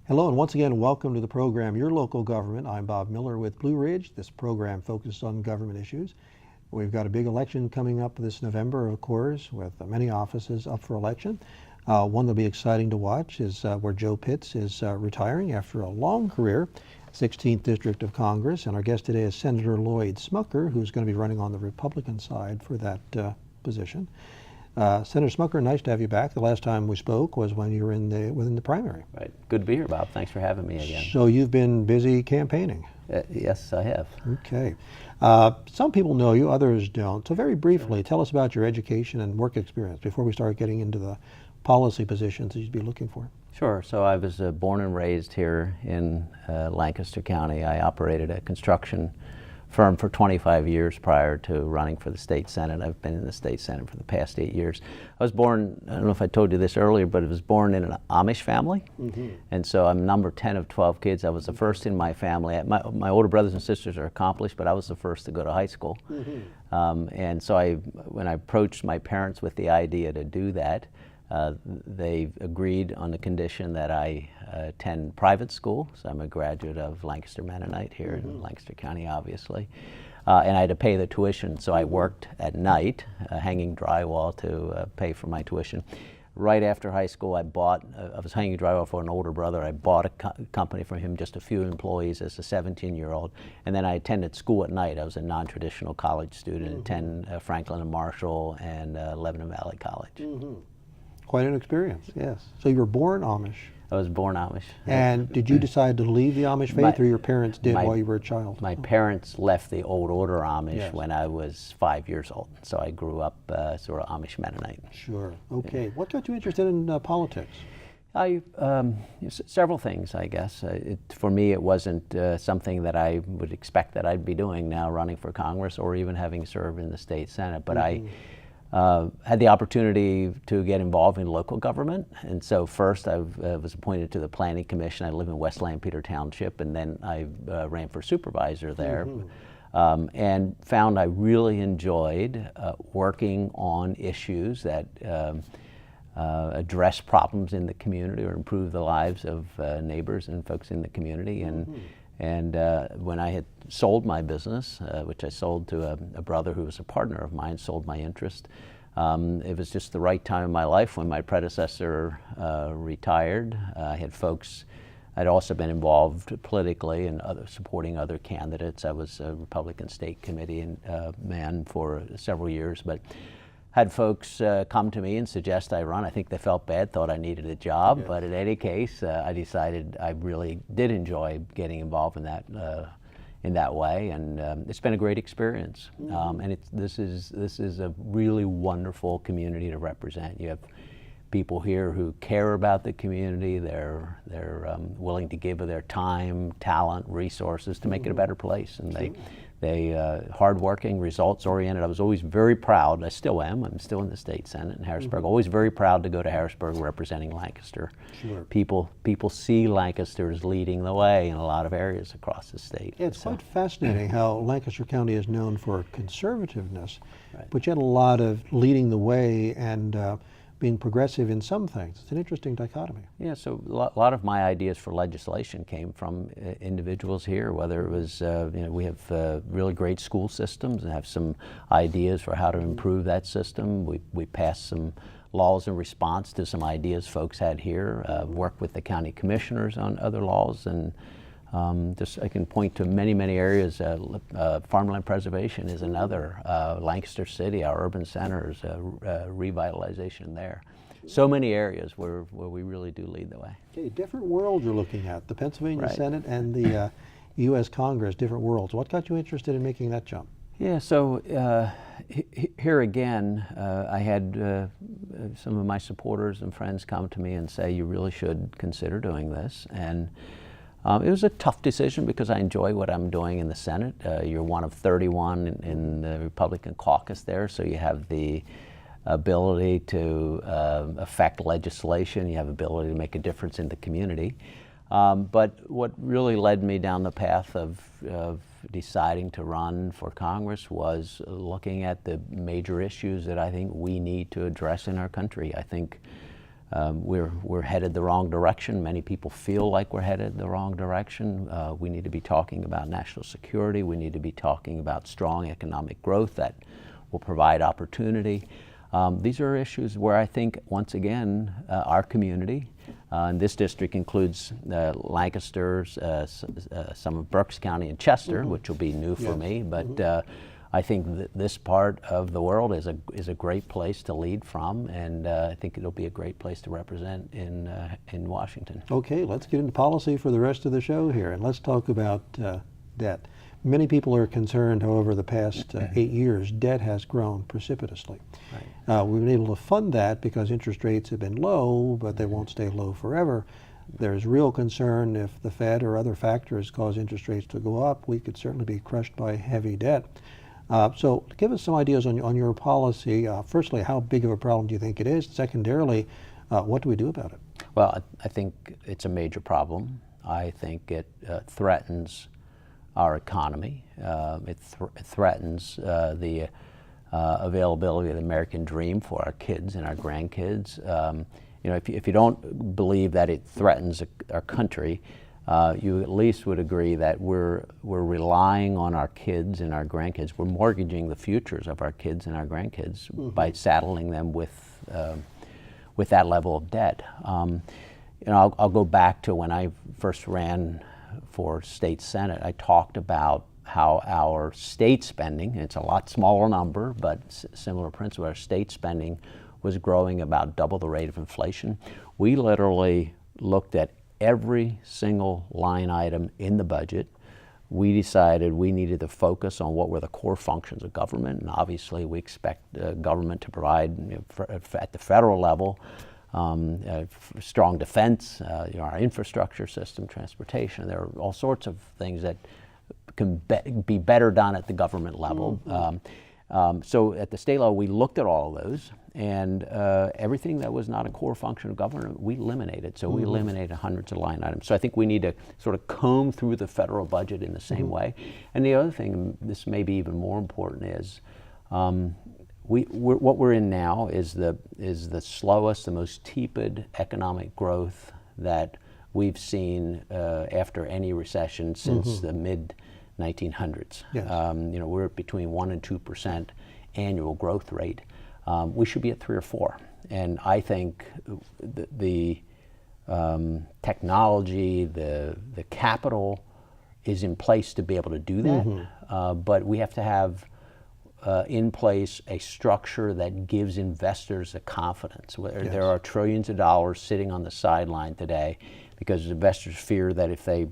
Hello, and once again, welcome to the program, Your Local Government. I'm Bob Miller with Blue Ridge. This program focuses on government issues. We've got a big election coming up this November, of course, with many offices up for election. One that'll be exciting to watch is where Joe Pitts is retiring after a long career, 16th District of Congress. And our guest today is Senator Lloyd Smucker, who's going to be running on the Republican side for that position. Senator Smucker, nice to have you back. The last time we spoke was when you were within the primary. Right. Good to be here, Bob. Thanks for having me again. So you've been busy campaigning. Yes, I have. Okay. Some people know you, others don't. So very briefly, tell us about your education and work experience before we start getting into the policy positions that you'd be looking for. Sure. So I was born and raised here in Lancaster County. I operated a construction firm for 25 years prior to running for the state senate. I've been in the state senate for the past 8 years. I was born, I don't know if I told you this earlier, but I was born in an Amish family. And so I'm number 10 of 12 kids. I was the first in my family. My older brothers and sisters are accomplished, but I was the first to go to high school. And so when I approached my parents with the idea to do that, they agreed on the condition that I attend private school. So I'm a graduate of Lancaster Mennonite here in Lancaster County, obviously. And I had to pay the tuition, so I worked at night, hanging drywall to pay for my tuition. Right after high school, I was hanging drywall for an older brother. I bought a company from him, just a few employees as a 17-year-old. And then I attended school at night. I was a non-traditional college student, attended Franklin and Marshall and Lebanon Valley College. Quite an experience, yes. So you were born Amish. I was born Amish. And did you decide to leave the Amish faith, or your parents did while you were a child? My parents left the old order Amish when I was 5 years old. So I grew up sort of Amish Mennonite. Sure. Okay. What got you interested in politics? Several things, I guess. For me, it wasn't something that I would expect that I'd be doing now, running for Congress or even having served in the state senate. But I had the opportunity to get involved in local government. And so first I was appointed to the Planning Commission. I live in West Lampeter Township, and then I ran for supervisor there. And found I really enjoyed working on issues that address problems in the community or improve the lives of neighbors and folks in the community. And when I had sold my business, which I sold to a brother who was a partner of mine, sold my interest, it was just the right time in my life when my predecessor retired. I had folks, I'd also been involved politically and supporting other candidates. I was a Republican State Committee man for several years, but had folks come to me and suggest I run. I think they felt bad, thought I needed a job, but in any case, I decided I really did enjoy getting involved in that way, and it's been a great experience. And this is a really wonderful community to represent. You have people here who care about the community. They're willing to give of their time, talent, resources to make it a better place, and they hardworking, results-oriented. I was always very proud, I still am, I'm still in the state senate in Harrisburg, always very proud to go to Harrisburg representing Lancaster. People see Lancaster as leading the way in a lot of areas across the state. Yeah, it's quite fascinating how Lancaster County is known for conservativeness, but yet a lot of leading the way and being progressive in some things. It's an interesting dichotomy. Yeah, so a lot of my ideas for legislation came from individuals here, whether it was, we have really great school systems and have some ideas for how to improve that system. We passed some laws in response to some ideas folks had here, worked with the county commissioners on other laws, and I can point to many areas. Farmland preservation is another. Lancaster City, our urban centers, revitalization there. So many areas where we really do lead the way. Okay, different world you're looking at. The Pennsylvania Senate and the U.S. Congress, different worlds. What got you interested in making that jump? Yeah, so here again, I had some of my supporters and friends come to me and say, you really should consider doing this. And it was a tough decision because I enjoy what I'm doing in the Senate. You're one of 31 in the Republican caucus there, so you have the ability to affect legislation, you have ability to make a difference in the community. But what really led me down the path of deciding to run for Congress was looking at the major issues that I think we need to address in our country. I think we're headed the wrong direction. Many people feel like we're headed the wrong direction. We need to be talking about national security. We need to be talking about strong economic growth that will provide opportunity. These are issues where I think, once again, our community, and this district includes Lancaster, some of Berks County and Chester, which will be new for me, but I think this part of the world is a great place to lead from, and I think it'll be a great place to represent in Washington. Okay, let's get into policy for the rest of the show here, and let's talk about debt. Many people are concerned, however, the past 8 years, debt has grown precipitously. Right. We've been able to fund that because interest rates have been low, but they won't stay low forever. There's real concern if the Fed or other factors cause interest rates to go up, we could certainly be crushed by heavy debt. So give us some ideas on your policy. Firstly, how big of a problem do you think it is? Secondarily, what do we do about it? Well, I think it's a major problem. I think it threatens our economy. It threatens the availability of the American dream for our kids and our grandkids. If you don't believe that it threatens our country, you at least would agree that we're relying on our kids and our grandkids. We're mortgaging the futures of our kids and our grandkids by saddling them with that level of debt. I'll go back to when I first ran for state senate. I talked about how our state spending, it's a lot smaller number, but similar principle, our state spending was growing about double the rate of inflation. We literally looked at every single line item in the budget. We decided we needed to focus on what were the core functions of government, and obviously we expect government to provide, at the federal level, strong defense, our infrastructure system, transportation. There are all sorts of things that can be better done at the government level. So at the state level, we looked at all of those, and everything that was not a core function of government, we eliminated. So we eliminated hundreds of line items. So I think we need to sort of comb through the federal budget in the same way. And the other thing, and this may be even more important, is what we're in now is the slowest, the most tepid economic growth that we've seen after any recession since the mid-1900s. Yes. We're between 1% and 2% annual growth rate. We should be at 3 or 4. And I think the technology, the capital is in place to be able to do that, but we have to have in place a structure that gives investors the confidence. Yes. There are trillions of dollars sitting on the sideline today because investors fear that if they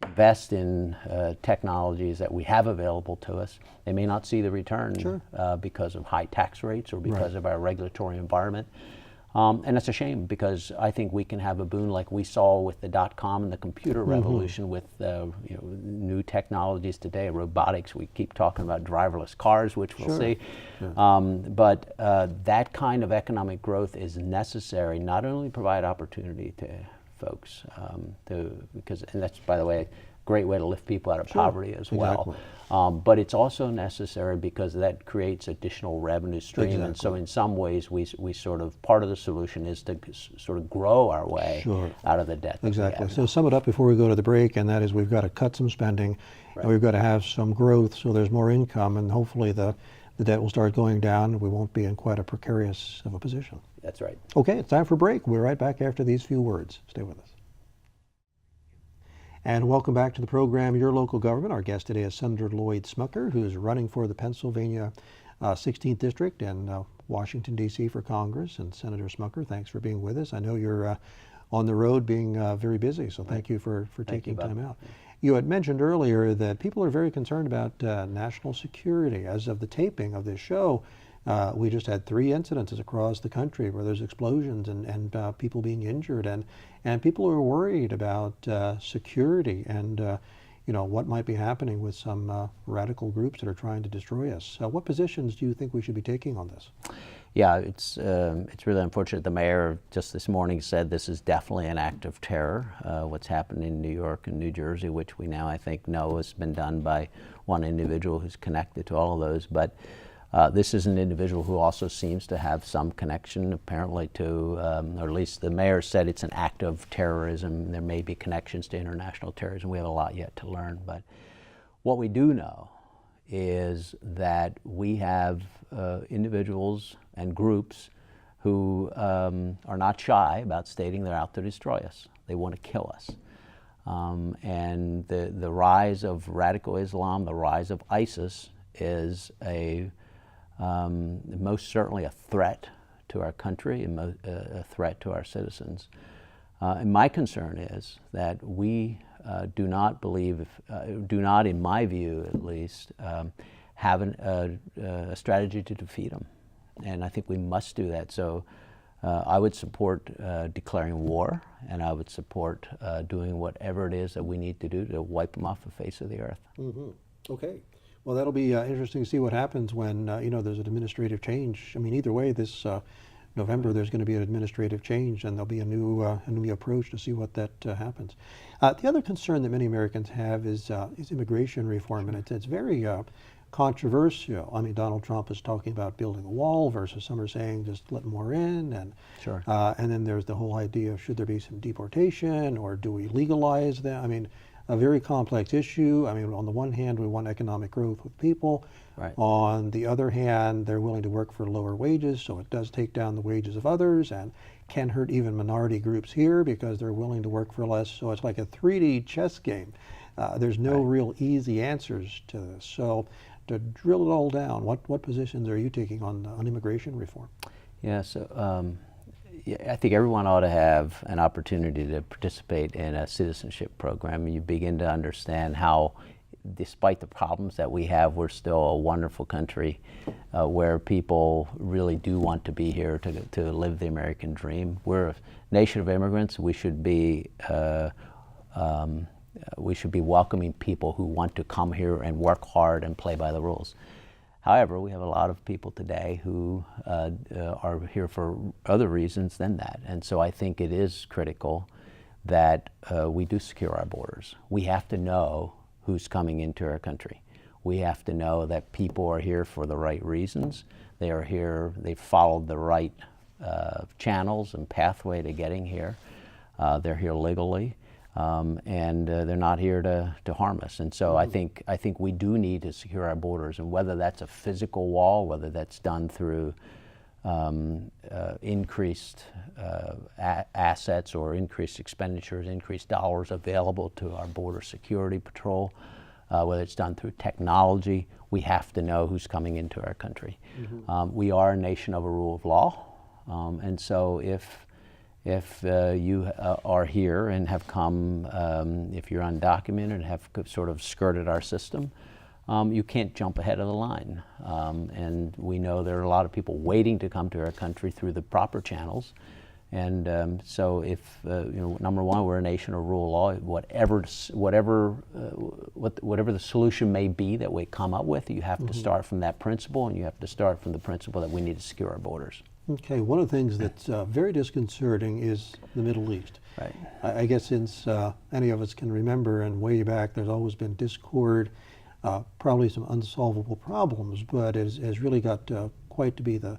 invest in technologies that we have available to us, they may not see the return because of high tax rates or because of our regulatory environment. And it's a shame, because I think we can have a boon like we saw with the .com and the computer revolution with new technologies today, robotics. We keep talking about driverless cars, which we'll see. But that kind of economic growth is necessary, not only to provide opportunity to folks, and that's, by the way, a great way to lift people out of poverty as well. But it's also necessary because that creates additional revenue stream. And so in some ways we sort of, part of the solution is to sort of grow our way out of the debt. Exactly. So sum it up before we go to the break, and that is we've got to cut some spending, and we've got to have some growth so there's more income, and hopefully the debt will start going down and we won't be in quite a precarious of a position. That's right. Okay, it's time for break. We'll be right back after these few words. Stay with us. And welcome back to the program, Your Local Government. Our guest today is Senator Lloyd Smucker, who is running for the Pennsylvania 16th District and Washington, D.C. for Congress. And Senator Smucker, thanks for being with us. I know you're on the road being very busy, so thank you for taking time out. You had mentioned earlier that people are very concerned about national security. As of the taping of this show, we just had 3 incidences across the country where there's explosions and people being injured, and people are worried about security and what might be happening with some radical groups that are trying to destroy us. What positions do you think we should be taking on this? Yeah, it's really unfortunate. The mayor just this morning said this is definitely an act of terror, what's happened in New York and New Jersey, which we now, I think, know has been done by one individual who's connected to all of those. But This is an individual who also seems to have some connection, apparently, to, or at least the mayor said it's an act of terrorism. There may be connections to international terrorism. We have a lot yet to learn. But what we do know is that we have individuals and groups who are not shy about stating they're out to destroy us. They want to kill us. And the rise of radical Islam, the rise of ISIS, is most certainly a threat to our country and a threat to our citizens. And my concern is that we do not believe, do not, in my view at least, have a strategy to defeat them. And I think we must do that. So I would support declaring war, and I would support doing whatever it is that we need to do to wipe them off the face of the earth. Mm-hmm. Okay. Well, that'll be interesting to see what happens when there's an administrative change. I mean, either way, this November there's going to be an administrative change, and there'll be a new approach to see what that happens. The other concern that many Americans have is immigration reform, and it's very controversial. I mean, Donald Trump is talking about building a wall versus some are saying just let more in, and Sure. And then there's the whole idea of should there be some deportation or do we legalize them? I mean, a very complex issue. I mean, on the one hand, we want economic growth with people. Right. On the other hand, they're willing to work for lower wages, so it does take down the wages of others and can hurt even minority groups here because they're willing to work for less. So it's like a 3D chess game. There's no real easy answers to this. So to drill it all down, what positions are you taking on immigration reform? Yeah, so I think everyone ought to have an opportunity to participate in a citizenship program. You begin to understand how, despite the problems that we have, we're still a wonderful country where people really do want to be here to live the American dream. We're a nation of immigrants. We should be welcoming people who want to come here and work hard and play by the rules. However, we have a lot of people today who are here for other reasons than that. And so I think it is critical that we do secure our borders. We have to know who's coming into our country. We have to know that people are here for the right reasons. They are here, they've followed the right channels and pathway to getting here. They're here legally. And they're not here to harm us. And so I think we do need to secure our borders, and whether that's a physical wall, whether that's done through increased assets or increased expenditures, increased dollars available to our Border Security Patrol, whether it's done through technology, we have to know who's coming into our country. Mm-hmm. We are a nation of a rule of law, and so if you are here and have come, if you're undocumented and have sort of skirted our system, you can't jump ahead of the line. And we know there are a lot of people waiting to come to our country through the proper channels. And so if, number one, we're a nation of rule of law, whatever the solution may be that we come up with, you have to start from that principle, and you have to start from the principle that we need to secure our borders. Okay, one of the things that's very disconcerting is the Middle East. Right. I guess since any of us can remember, and way back, there's always been discord, probably some unsolvable problems, but it has really got quite to be the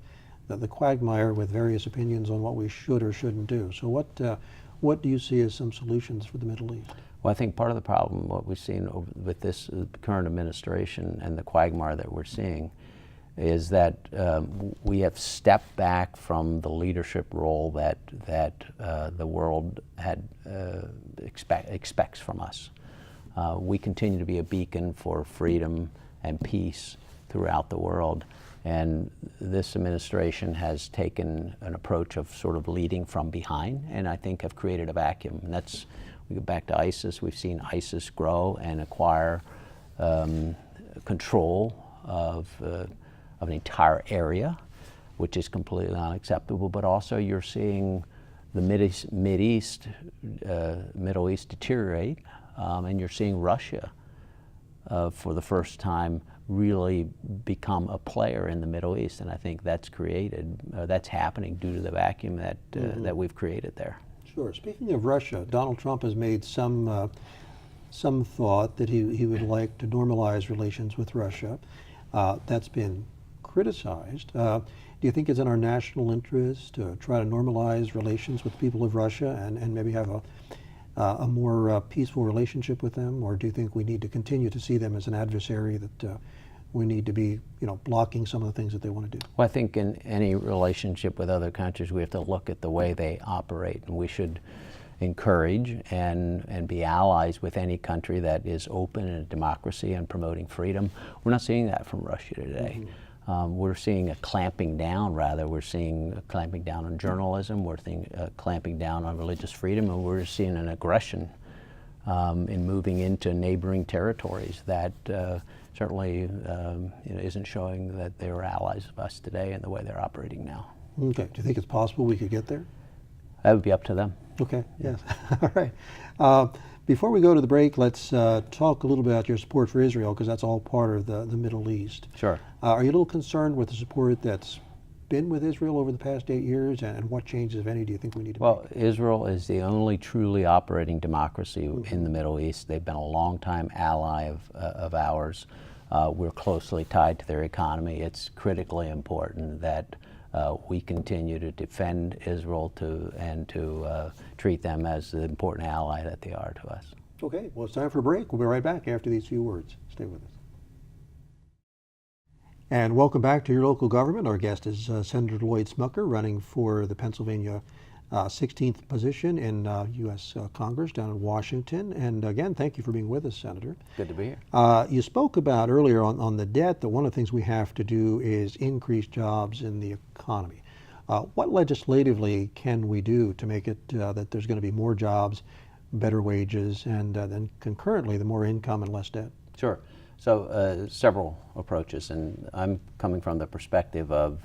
quagmire with various opinions on what we should or shouldn't do. So what do you see as some solutions for the Middle East? Well, I think part of the problem, what we've seen with this current administration and the quagmire that we're seeing, is that we have stepped back from the leadership role that the world expects from us. We continue to be a beacon for freedom and peace throughout the world, and this administration has taken an approach of sort of leading from behind, and I think have created a vacuum. And that's, we go back to ISIS. We've seen ISIS grow and acquire control of an entire area, which is completely unacceptable. But also you're seeing the Middle East deteriorate, and you're seeing Russia for the first time really become a player in the Middle East, and I think that's happening due to the vacuum that we've created there. Sure. Speaking of Russia, Donald Trump has made some thought that he would like to normalize relations with Russia. That's been criticized. Do you think it's in our national interest to try to normalize relations with the people of Russia and maybe have a more peaceful relationship with them? Or do you think we need to continue to see them as an adversary that we need to be, blocking some of the things that they want to do? Well, I think in any relationship with other countries, we have to look at the way they operate, and we should encourage and be allies with any country that is open and a democracy and promoting freedom. We're not seeing that from Russia today. We're seeing a clamping down, rather. We're seeing a clamping down on journalism, we're seeing a clamping down on religious freedom, and we're seeing an aggression in moving into neighboring territories that certainly isn't showing that they're allies of us today in the way they're operating now. Okay. Do you think it's possible we could get there? That would be up to them. Okay, yes. All right. Before we go to the break, let's talk a little bit about your support for Israel, because that's all part of the Middle East. Sure. Are you a little concerned with the support that's been with Israel over the past 8 years, and what changes, if any, do you think we need to make? Well, Israel is the only truly operating democracy in the Middle East. They've been a long-time ally of ours. We're closely tied to their economy. It's critically important that we continue to defend Israel and to treat them as the important ally that they are to us. Okay, well, it's time for a break. We'll be right back after these few words. Stay with us. And welcome back to Your Local Government. Our guest is Senator Lloyd Smucker, running for the Pennsylvania 16th position in U.S. Congress down in Washington. And again, thank you for being with us, Senator. Good to be here. You spoke about earlier on the debt that one of the things we have to do is increase jobs in the economy. What legislatively can we do to make it that there's going to be more jobs, better wages, and then concurrently the more income and less debt? Sure. So several approaches, and I'm coming from the perspective of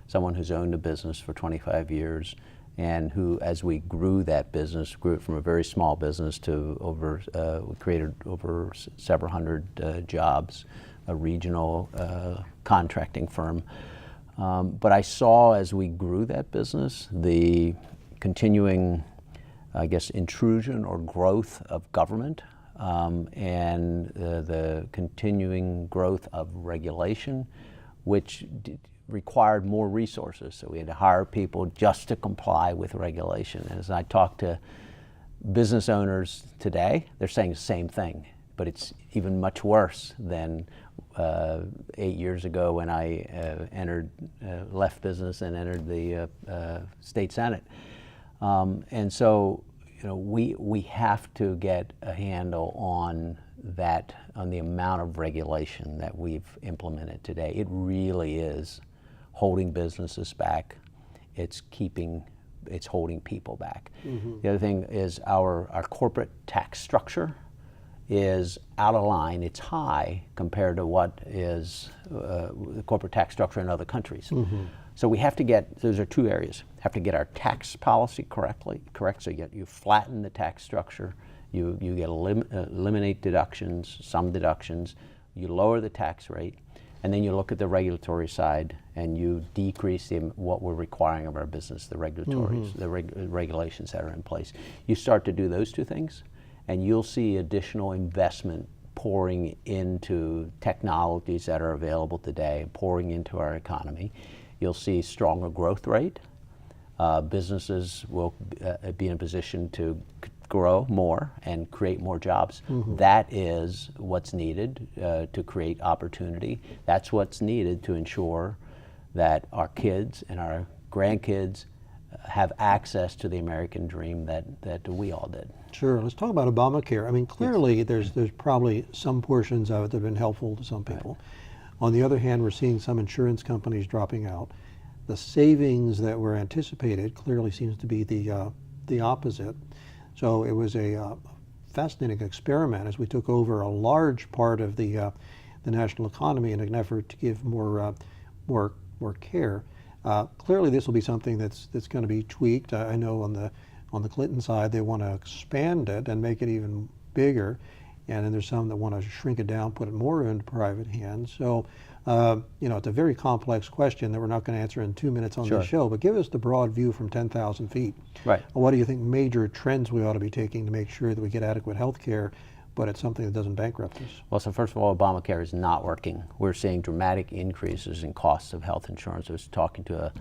someone who's owned a business for 25 years and who, as we grew that business, grew it from a very small business to we created over several hundred jobs, a regional contracting firm. But I saw as we grew that business, the continuing, I guess, intrusion or growth of government, and the continuing growth of regulation, which required more resources. So we had to hire people just to comply with regulation. And as I talk to business owners today, they're saying the same thing, but it's even much worse than 8 years ago when I left business and entered the state senate. And so, we have to get a handle on the amount of regulation that we've implemented today. It really is holding businesses back. It's holding people back. Mm-hmm. The other thing is our corporate tax structure is out of line. It's high compared to what is the corporate tax structure in other countries. Mm-hmm. So we have to those are two areas. Have to get our tax policy correct. So you flatten the tax structure, you eliminate deductions, some deductions, you lower the tax rate, and then you look at the regulatory side and you decrease what we're requiring of our business, the regulatories, mm-hmm. the regulations that are in place. You start to do those two things, and you'll see additional investment pouring into technologies that are available today, pouring into our economy. You'll see stronger growth rate. Businesses will be in a position to grow more and create more jobs. Mm-hmm. That is what's needed to create opportunity. That's what's needed to ensure that our kids and our grandkids have access to the American dream that we all did. Sure. Let's talk about Obamacare. I mean, clearly there's probably some portions of it that have been helpful to some people. Right. On the other hand, we're seeing some insurance companies dropping out. The savings that were anticipated clearly seems to be the opposite. So it was a fascinating experiment as we took over a large part of the national economy in an effort to give more care. Clearly, this will be something that's going to be tweaked. I know on the Clinton side, they want to expand it and make it even bigger. And then there's some that want to shrink it down, put it more into private hands. So, it's a very complex question that we're not going to answer in 2 minutes on Sure. the show, but give us the broad view from 10,000 feet. Right. What do you think major trends we ought to be taking to make sure that we get adequate health care but it's something that doesn't bankrupt us. Well, so first of all, Obamacare is not working. We're seeing dramatic increases in costs of health insurance. I was talking to a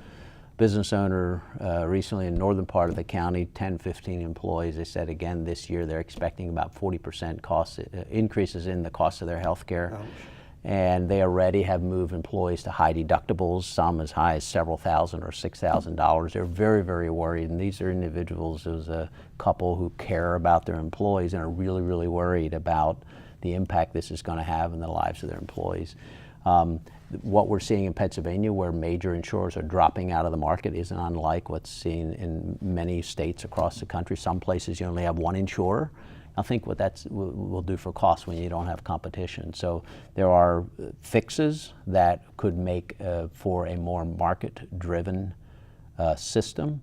business owner recently in the northern part of the county, 10, 15 employees. They said again this year they're expecting about 40% cost increases in the cost of their health care. Ouch. And they already have moved employees to high deductibles, some as high as several thousand or $6,000. They're very, very worried, and these are individuals. There's a couple who care about their employees and are really, really worried about the impact this is going to have in the lives of their employees. What we're seeing in Pennsylvania, where major insurers are dropping out of the market, isn't unlike what's seen in many states across the country. Some places you only have one insurer. I think what that will do for costs when you don't have competition. So there are fixes that could make for a more market-driven system,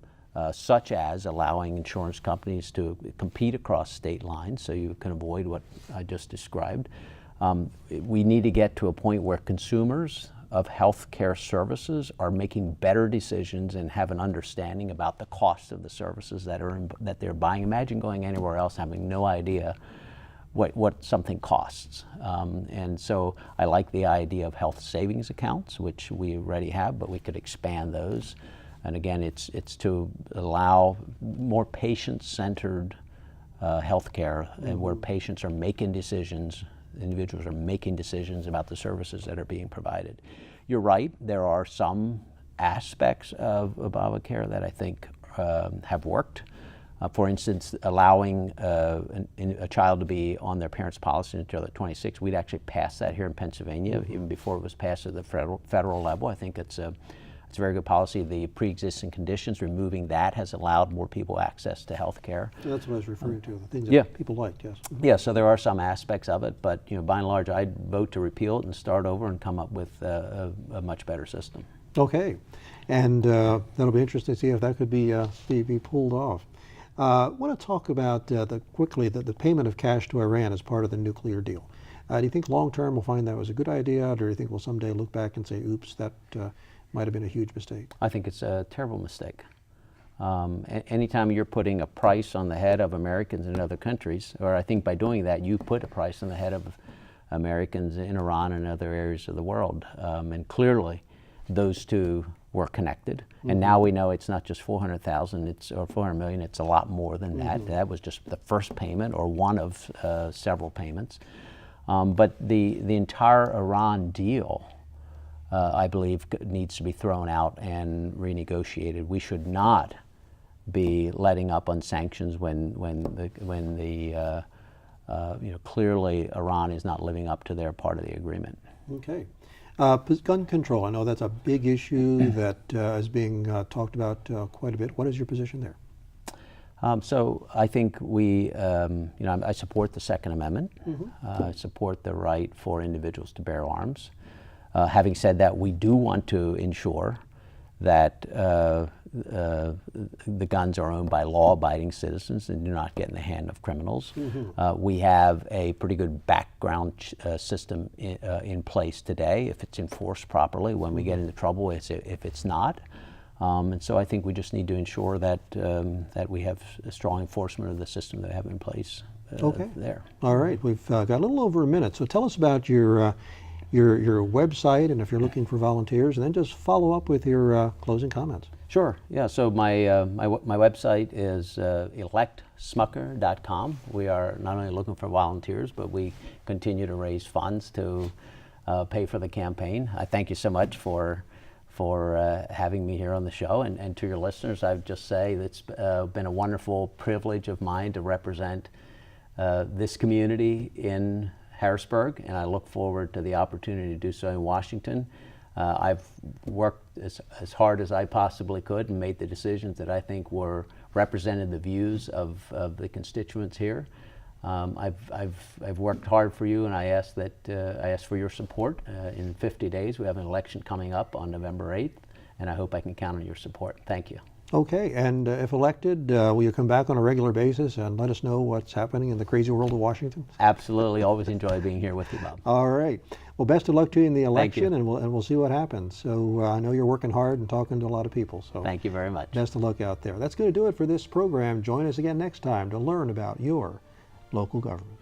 such as allowing insurance companies to compete across state lines so you can avoid what I just described. We need to get to a point where consumers of healthcare services are making better decisions and have an understanding about the cost of the services that they're buying. Imagine going anywhere else having no idea what something costs. And so I like the idea of health savings accounts, which we already have, but we could expand those. And again, it's to allow more patient-centered healthcare, and where patients are making decisions, individuals are making decisions about the services that are being provided. You're right, there are some aspects of Obamacare that I think have worked. For instance, allowing a child to be on their parents' policy until they're 26. We'd actually passed that here in Pennsylvania, even before it was passed at the federal level. I think it's a very good policy. The pre-existing conditions, removing that has allowed more people access to health care. That's what I was referring to, the things that people liked, yes. Yeah, so there are some aspects of it, but by and large, I'd vote to repeal it and start over and come up with a much better system. Okay, and that'll be interesting to see if that could be pulled off. I want to talk about quickly the payment of cash to Iran as part of the nuclear deal. Do you think long-term we'll find that was a good idea, or do you think we'll someday look back and say, oops, that might have been a huge mistake? I think it's a terrible mistake. Anytime you're putting a price on the head of Americans in other countries, or I think by doing that you put a price on the head of Americans in Iran and other areas of the world. And clearly those two were connected. And now we know it's not just 400,000 or 400 million, it's a lot more than that. That was just the first payment or one of several payments. But the entire Iran deal, I believe, needs to be thrown out and renegotiated. We should not be letting up on sanctions when clearly Iran is not living up to their part of the agreement. Okay. Gun control, I know that's a big issue that is being talked about quite a bit. What is your position there? So I think I support the Second Amendment. I support the right for individuals to bear arms. Having said that, we do want to ensure that the guns are owned by law-abiding citizens and do not get in the hand of criminals. We have a pretty good background system in place today, if it's enforced properly. When we get into trouble, if it's not. And so I think we just need to ensure that we have a strong enforcement of the system that we have in place there. All right, we've got a little over a minute, so tell us about your website and if you're looking for volunteers, and then just follow up with your closing comments. Sure, yeah, so my website is electsmucker.com. We are not only looking for volunteers, but we continue to raise funds to pay for the campaign. I thank you so much for having me here on the show, and to your listeners, I would just say it's been a wonderful privilege of mine to represent this community in Harrisburg, and I look forward to the opportunity to do so in Washington. I've worked as hard as I possibly could and made the decisions that I think represented the views of the constituents here. I've worked hard for you, and I ask for your support. In 50 days, we have an election coming up on November 8th, and I hope I can count on your support. Thank you. Okay, and if elected, will you come back on a regular basis and let us know what's happening in the crazy world of Washington? Absolutely. Always enjoy being here with you, Bob. All right. Well, best of luck to you in the election, and we'll see what happens. So I know you're working hard and talking to a lot of people. So thank you very much. Best of luck out there. That's going to do it for this program. Join us again next time to learn about your local government.